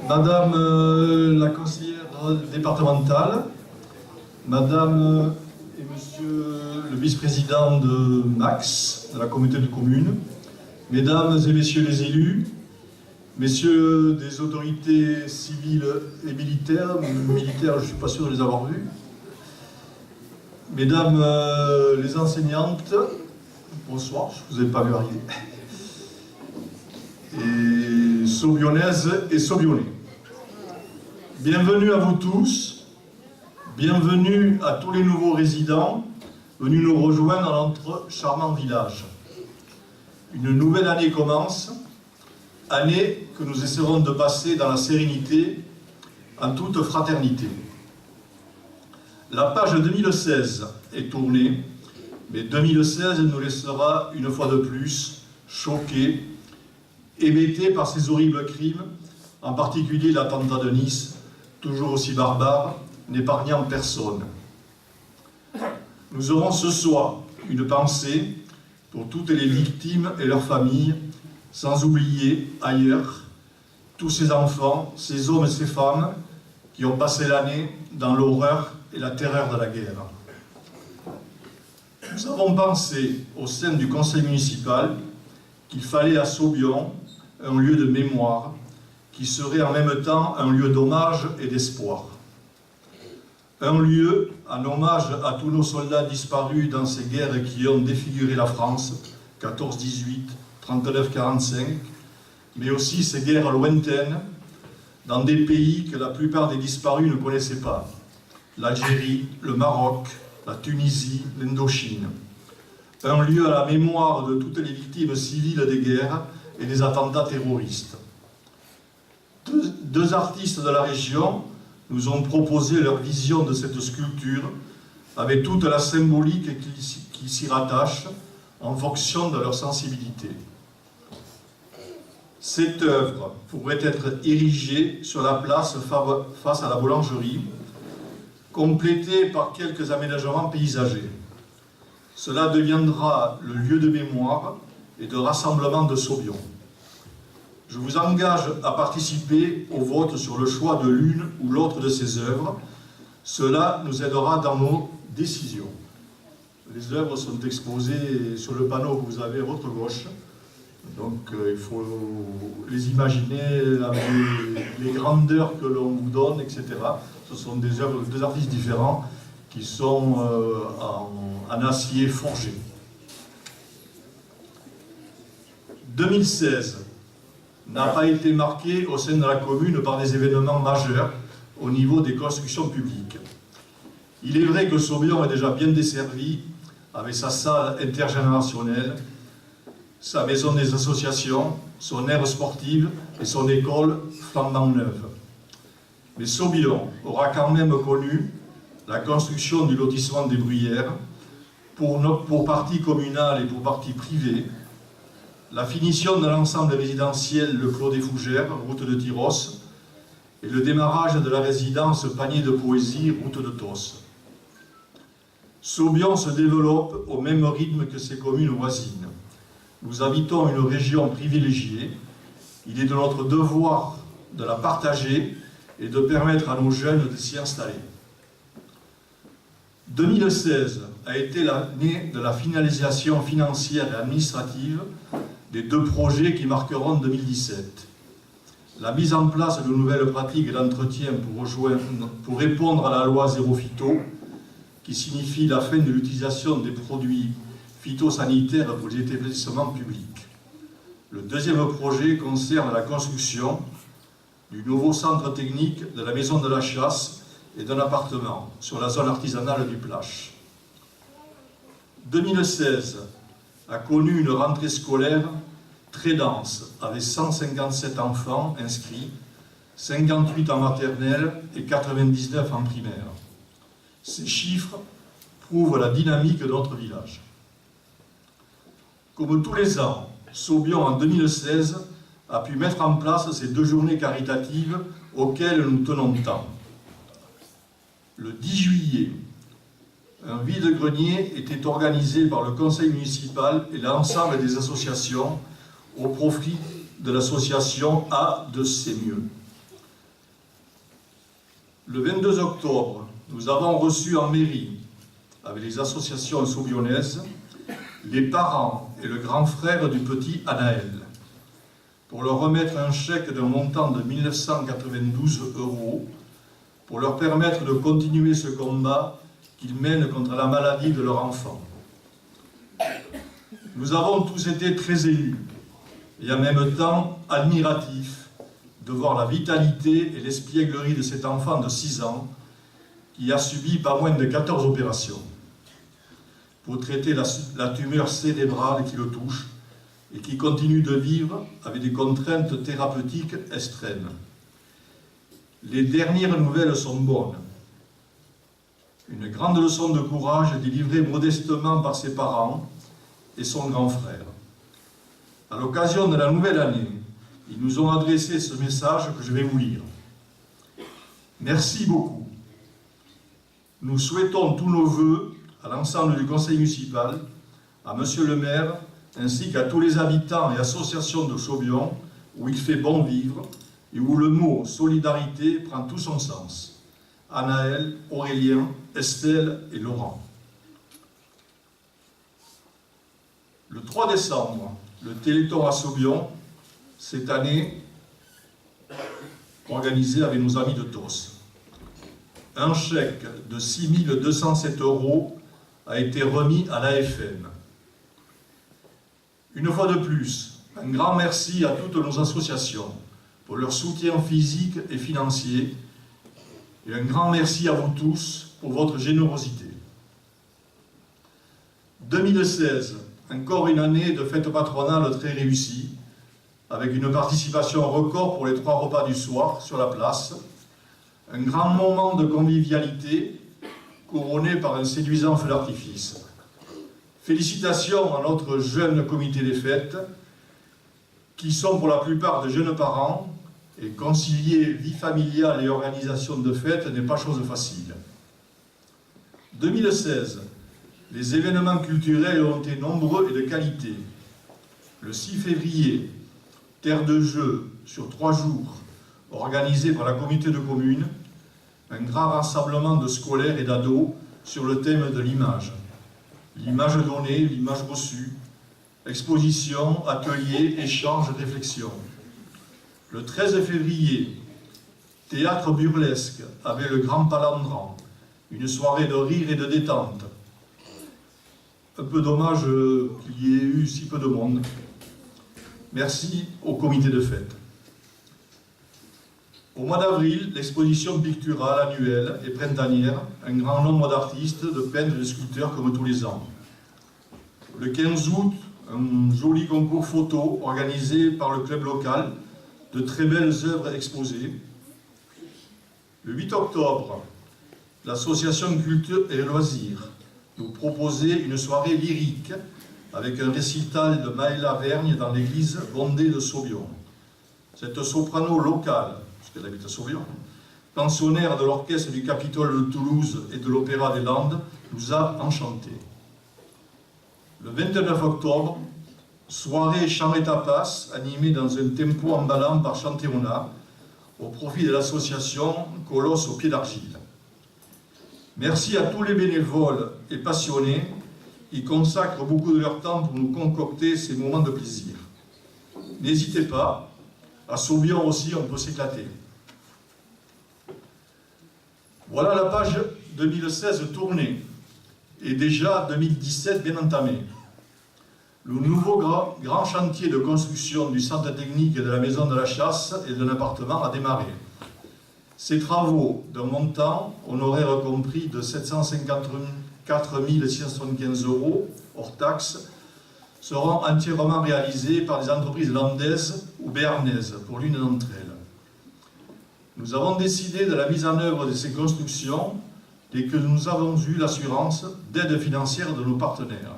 Madame la conseillère départementale, Madame et Monsieur le vice-président de Max, de la communauté de communes, Mesdames et Messieurs les élus, Messieurs des autorités civiles et militaires, je ne suis pas sûr de les avoir vus, Mesdames les enseignantes, bonsoir, je ne vous ai pas vu arriver, et Saubionnaises et Saubionnais. Bienvenue à vous tous, bienvenue à tous les nouveaux résidents venus nous rejoindre dans notre charmant village. Une nouvelle année commence, année que nous essaierons de passer dans la sérénité, en toute fraternité. La page 2016 est tournée, mais 2016 nous laissera une fois de plus choqués, hébétés par ces horribles crimes, en particulier l'attentat de Nice, toujours aussi barbare, n'épargnant personne. Nous aurons ce soir une pensée pour toutes les victimes et leurs familles, sans oublier ailleurs tous ces enfants, ces hommes et ces femmes qui ont passé l'année dans l'horreur et la terreur de la guerre. Nous avons pensé au sein du conseil municipal qu'il fallait à Saubion un lieu de mémoire qui serait en même temps un lieu d'hommage et d'espoir. Un lieu en hommage à tous nos soldats disparus dans ces guerres qui ont défiguré la France, 14-18, 39-45, mais aussi ces guerres lointaines dans des pays que la plupart des disparus ne connaissaient pas. L'Algérie, le Maroc, la Tunisie, l'Indochine. Un lieu à la mémoire de toutes les victimes civiles des guerres et des attentats terroristes. Deux artistes de la région nous ont proposé leur vision de cette sculpture avec toute la symbolique qui s'y rattache en fonction de leur sensibilité. Cette œuvre pourrait être érigée sur la place face à la boulangerie, complétée par quelques aménagements paysagers. Cela deviendra le lieu de mémoire et de rassemblement de Saubion. Je vous engage à participer au vote sur le choix de l'une ou l'autre de ces œuvres. Cela nous aidera dans nos décisions. Les œuvres sont exposées sur le panneau que vous avez à votre gauche. Donc il faut les imaginer avec les grandeurs que l'on vous donne, etc. Ce sont des œuvres de deux artistes différents qui sont en acier forgé. 2016 n'a pas été marqué au sein de la commune par des événements majeurs au niveau des constructions publiques. Il est vrai que Saubion est déjà bien desservi avec sa salle intergénérationnelle, sa maison des associations, son aire sportive et son école flambant neuve. Mais Saubion aura quand même connu la construction du lotissement des Bruyères pour partie communale et pour partie privée, la finition de l'ensemble résidentiel Le Clos des Fougères, route de Tyros, et le démarrage de la résidence Panier de Poésie, route de Tos. Saubion se développe au même rythme que ses communes voisines. Nous habitons une région privilégiée. Il est de notre devoir de la partager et de permettre à nos jeunes de s'y installer. 2016 a été l'année de la finalisation financière et administrative des deux projets qui marqueront 2017. La mise en place de nouvelles pratiques d'entretien pour répondre à la loi Zéro Phyto, qui signifie la fin de l'utilisation des produits phytosanitaires pour les établissements publics. Le deuxième projet concerne la construction du nouveau centre technique de la maison de la chasse et d'un appartement sur la zone artisanale du Plache. 2016 a connu une rentrée scolaire très dense, avec 157 enfants inscrits, 58 en maternelle et 99 en primaire. Ces chiffres prouvent la dynamique de notre village. Comme tous les ans, Saubion en 2016 a pu mettre en place ces deux journées caritatives auxquelles nous tenons tant. Le 10 juillet, un vide-grenier était organisé par le conseil municipal et l'ensemble des associations au profit de l'association A de C'est Mieux. Le 22 octobre, nous avons reçu en mairie, avec les associations saubionnaises, les parents et le grand frère du petit Anaël, pour leur remettre un chèque d'un montant de 1 992 € pour leur permettre de continuer ce combat qu'ils mènent contre la maladie de leur enfant. Nous avons tous été très émus et en même temps admiratifs de voir la vitalité et l'espièglerie de cet enfant de 6 ans qui a subi pas moins de 14 opérations pour traiter la tumeur cérébrale qui le touche et qui continue de vivre avec des contraintes thérapeutiques extrêmes. Les dernières nouvelles sont bonnes. Une grande leçon de courage délivrée modestement par ses parents et son grand frère. À l'occasion de la nouvelle année, ils nous ont adressé ce message que je vais vous lire. Merci beaucoup. Nous souhaitons tous nos vœux à l'ensemble du conseil municipal, à monsieur le maire, ainsi qu'à tous les habitants et associations de Saubion, où il fait bon vivre et où le mot solidarité prend tout son sens. Anaël, Aurélien, Estelle et Laurent. Le 3 décembre, le Téléthon à Saubion, cette année, organisé avec nos amis de TOS. Un chèque de 6 207 € a été remis à l'AFM. Une fois de plus, un grand merci à toutes nos associations pour leur soutien physique et financier et un grand merci à vous tous pour votre générosité. 2016, encore une année de fête patronale très réussie, avec une participation record pour les 3 repas du soir sur la place, un grand moment de convivialité couronné par un séduisant feu d'artifice. Félicitations à notre jeune comité des fêtes, qui sont pour la plupart de jeunes parents, et concilier vie familiale et organisation de fêtes n'est pas chose facile. 2016, les événements culturels ont été nombreux et de qualité. Le 6 février, terre de jeu sur 3 jours, organisé par la communauté de communes, un grand rassemblement de scolaires et d'ados sur le thème de l'image. L'image donnée, l'image reçue, exposition, ateliers, échanges, réflexions. Le 13 février, théâtre burlesque avec le Grand Palandran, une soirée de rire et de détente. Un peu dommage qu'il y ait eu si peu de monde. Merci au comité de fête. Au mois d'avril, l'exposition picturale annuelle et printanière, un grand nombre d'artistes, de peintres et de sculpteurs comme tous les ans. Le 15 août, un joli concours photo organisé par le club local, de très belles œuvres exposées. Le 8 octobre, l'association Culture et Loisirs nous proposait une soirée lyrique avec un récital de Maëla Vergne dans l'église Bondée de Saubion. Cette soprano locale, puisqu'elle habite à Saubion, pensionnaire de l'orchestre du Capitole de Toulouse et de l'Opéra des Landes, nous a enchantés. Le 29 octobre, soirée chant et tapas animée dans un tempo emballant par Chanteona au profit de l'association Colosse au pied d'argile. Merci à tous les bénévoles et passionnés qui consacrent beaucoup de leur temps pour nous concocter ces moments de plaisir. N'hésitez pas, à Saubion aussi on peut s'éclater. Voilà la page 2016 tournée et déjà 2017 bien entamée. Le nouveau grand chantier de construction du centre technique de la maison de la chasse et de l'appartement a démarré. Ces travaux d'un montant honoraire compris de 754 675 € hors taxes seront entièrement réalisés par des entreprises landaises ou béarnaises pour l'une d'entre elles. Nous avons décidé de la mise en œuvre de ces constructions dès que nous avons eu l'assurance d'aide financière de nos partenaires.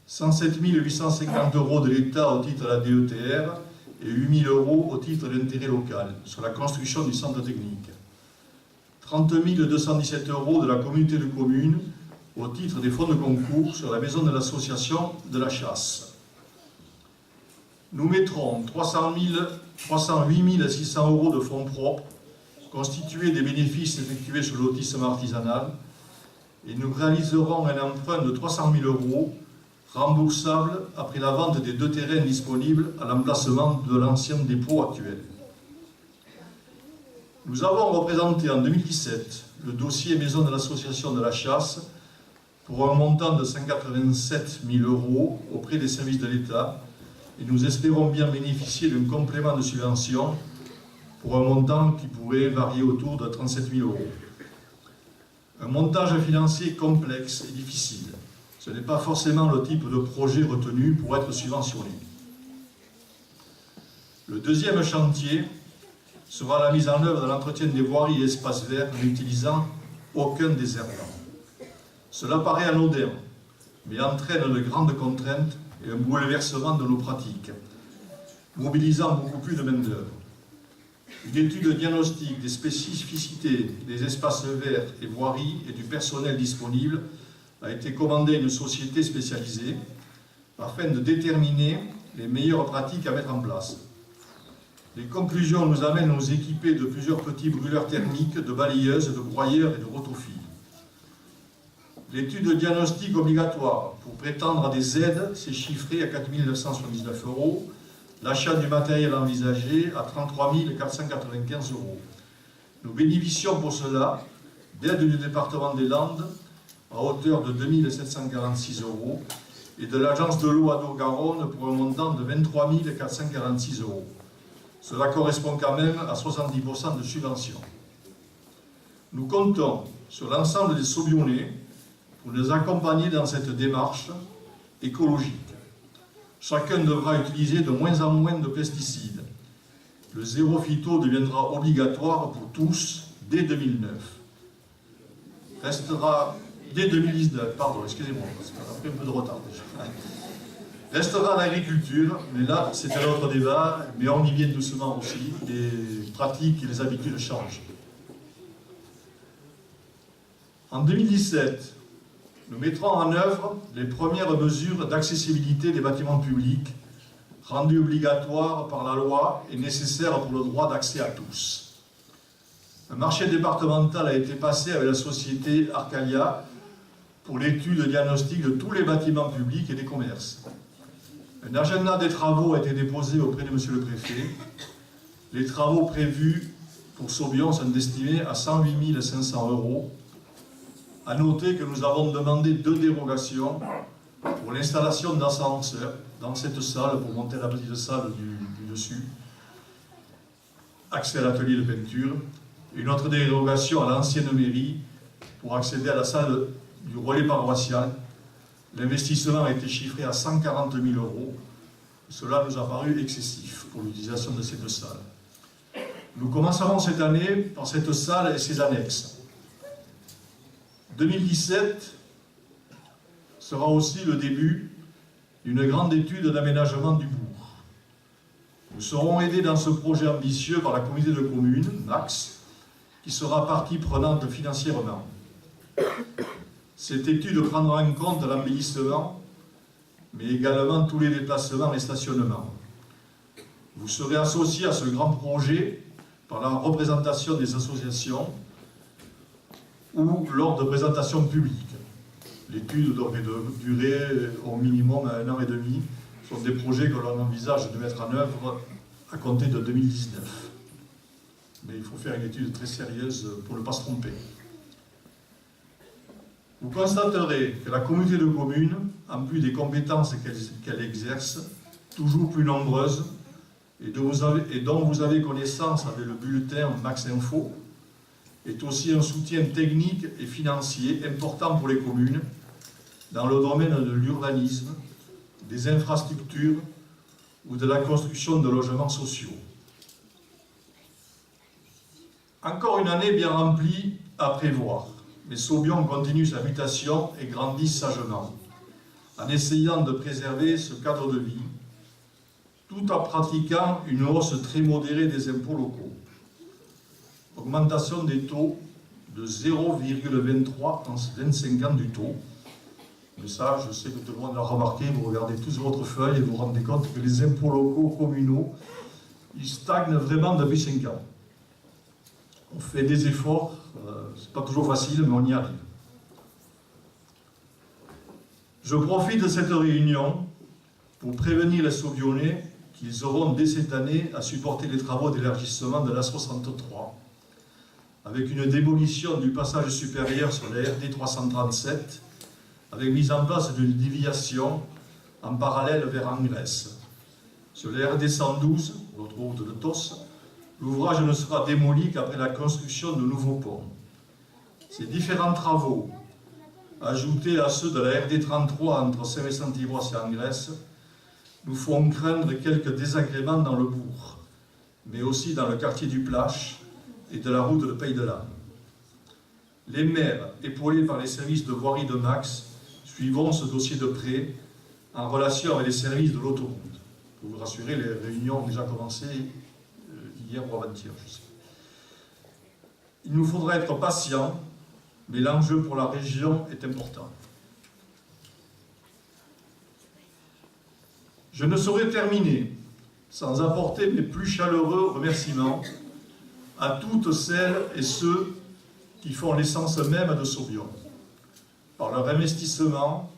107 850 € de l'État au titre de la DETR et 8 000 € au titre de l'intérêt local sur la construction du centre technique. 30 217 € de la communauté de communes au titre des fonds de concours sur la maison de l'association de la chasse. Nous mettrons 308 600 € de fonds propres constituer des bénéfices effectués sur le lotissement artisanal et nous réaliserons un emprunt de 300 000 € remboursable après la vente des 2 terrains disponibles à l'emplacement de l'ancien dépôt actuel. Nous avons représenté en 2017 le dossier Maison de l'Association de la Chasse pour un montant de 187 000 € auprès des services de l'État et nous espérons bien bénéficier d'un complément de subvention pour un montant qui pourrait varier autour de 37 000 €. Un montage financier complexe et difficile. Ce n'est pas forcément le type de projet retenu pour être subventionné. Le deuxième chantier sera la mise en œuvre de l'entretien des voiries et espaces verts n'utilisant aucun désherbant. Cela paraît anodin, mais entraîne de grandes contraintes et un bouleversement de nos pratiques, mobilisant beaucoup plus de main-d'œuvre. Une étude diagnostique des spécificités des espaces verts et voiries et du personnel disponible a été commandée à une société spécialisée afin de déterminer les meilleures pratiques à mettre en place. Les conclusions nous amènent à nous équiper de plusieurs petits brûleurs thermiques, de balayeuses, de broyeurs et de rotophiles. L'étude de diagnostic obligatoire pour prétendre à des aides s'est chiffrée à 4 979 €, l'achat du matériel envisagé à 33 495 €. Nous bénéficions pour cela d'aide du département des Landes à hauteur de 2 746 € et de l'agence de l'eau Adour-Garonne pour un montant de 23 446 €. Cela correspond quand même à 70% de subvention. Nous comptons sur l'ensemble des Saubionnais pour nous accompagner dans cette démarche écologique. Chacun devra utiliser de moins en moins de pesticides. Le zéro phyto deviendra obligatoire pour tous dès 2009. Restera dès 2019, pardon, excusez-moi, parce qu'on a pris un peu de retard déjà. Restera l'agriculture, mais là c'est un autre débat, mais on y vient doucement aussi, les pratiques et les habitudes changent. En 2017, nous mettrons en œuvre les premières mesures d'accessibilité des bâtiments publics, rendues obligatoires par la loi et nécessaires pour le droit d'accès à tous. Un marché départemental a été passé avec la société Arcalia pour l'étude diagnostique de tous les bâtiments publics et des commerces. Un agenda des travaux a été déposé auprès de M. le Préfet. Les travaux prévus pour Saubion sont estimés à 108 500 €. À noter que nous avons demandé 2 dérogations pour l'installation d'ascenseurs dans cette salle pour monter à la petite salle du dessus, accès à l'atelier de peinture, et une autre dérogation à l'ancienne mairie pour accéder à la salle du relais paroissial. L'investissement a été chiffré à 140 000 €. Cela nous a paru excessif pour l'utilisation de cette salle. Nous commencerons cette année par cette salle et ses annexes. 2017 sera aussi le début d'une grande étude d'aménagement du bourg. Nous serons aidés dans ce projet ambitieux par la communauté de communes, MAX, qui sera partie prenante financièrement. Cette étude prendra en compte l'embellissement, mais également tous les déplacements et stationnements. Vous serez associés à ce grand projet par la représentation des associations ou lors de présentations publiques. L'étude devrait durer au minimum 1 an et demi. Ce sont des projets que l'on envisage de mettre en œuvre à compter de 2019. Mais il faut faire une étude très sérieuse pour ne pas se tromper. Vous constaterez que la communauté de communes, en plus des compétences qu'elle exerce, toujours plus nombreuses, et dont vous avez connaissance avec le bulletin Max Info, est aussi un soutien technique et financier important pour les communes dans le domaine de l'urbanisme, des infrastructures ou de la construction de logements sociaux. Encore une année bien remplie à prévoir, mais Saubion continue sa mutation et grandit sagement, en essayant de préserver ce cadre de vie, tout en pratiquant une hausse très modérée des impôts locaux. Augmentation des taux de 0,23 en 25 ans du taux. Mais ça, je sais que tout le monde l'a remarqué, vous regardez tous votre feuille et vous vous rendez compte que les impôts locaux communaux, ils stagnent vraiment depuis 5 ans. On fait des efforts, c'est pas toujours facile, mais on y arrive. Je profite de cette réunion pour prévenir les Sauvionnais qu'ils auront dès cette année à supporter les travaux d'élargissement de l'A63, avec une démolition du passage supérieur sur la RD 337, avec mise en place d'une déviation en parallèle vers Anglès. Sur la RD 112, l'autre route de Tos, l'ouvrage ne sera démoli qu'après la construction de nouveaux ponts. Ces différents travaux, ajoutés à ceux de la RD 33 entre Saint-Vincent-Yvroz et Anglès, nous font craindre quelques désagréments dans le bourg, mais aussi dans le quartier du Plache et de la route de Pays de l'Âne. Les maires, épaulés par les services de voirie de Max, suivront ce dossier de près en relation avec les services de l'autoroute. Pour vous rassurer, les réunions ont déjà commencé hier ou avant-hier, je sais. Il nous faudra être patients, mais l'enjeu pour la région est important. Je ne saurais terminer sans apporter mes plus chaleureux remerciements à toutes celles et ceux qui font l'essence même de Sauvion, par leur investissement,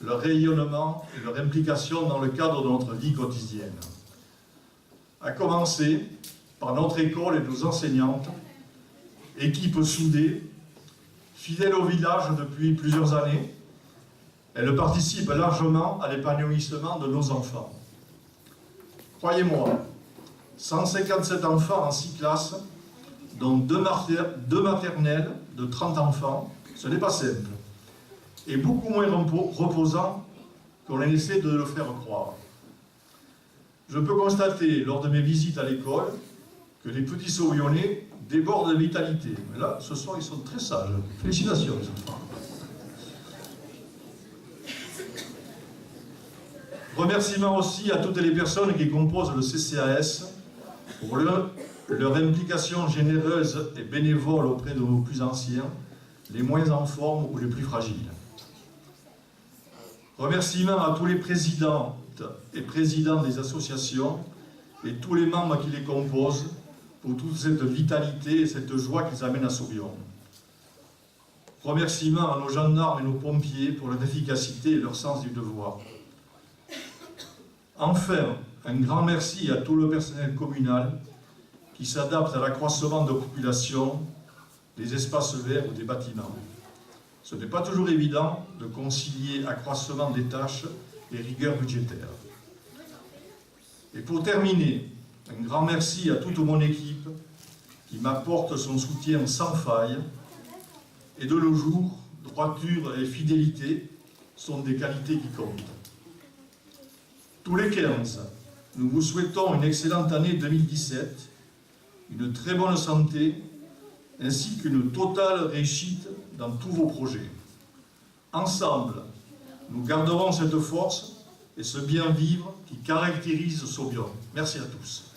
leur rayonnement et leur implication dans le cadre de notre vie quotidienne. À commencer par notre école et nos enseignantes, équipe soudée, fidèle au village depuis plusieurs années. Elles participent largement à l'épanouissement de nos enfants. Croyez-moi, 157 enfants en 6 classes, dont 2 maternelles de 30 enfants, ce n'est pas simple, et beaucoup moins reposant qu'on essaie de le faire croire. Je peux constater, lors de mes visites à l'école, que les petits Sauvionnais débordent de vitalité. Mais là, ce soir, ils sont très sages. Félicitations, les enfants. Remerciements aussi à toutes les personnes qui composent le CCAS pour leur implication généreuse et bénévole auprès de nos plus anciens, les moins en forme ou les plus fragiles. Remerciements à tous les présidentes et présidents des associations et tous les membres qui les composent pour toute cette vitalité et cette joie qu'ils amènent à Sauvion. Remerciements à nos gendarmes et nos pompiers pour leur efficacité et leur sens du devoir. Enfin, un grand merci à tout le personnel communal qui s'adapte à l'accroissement de population, des espaces verts ou des bâtiments. Ce n'est pas toujours évident de concilier accroissement des tâches et rigueur budgétaire. Et pour terminer, un grand merci à toute mon équipe qui m'apporte son soutien sans faille. Et de nos jours, droiture et fidélité sont des qualités qui comptent. Tous les 15, nous vous souhaitons une excellente année 2017, une très bonne santé, ainsi qu'une totale réussite dans tous vos projets. Ensemble, nous garderons cette force et ce bien-vivre qui caractérise Sauvion. Merci à tous.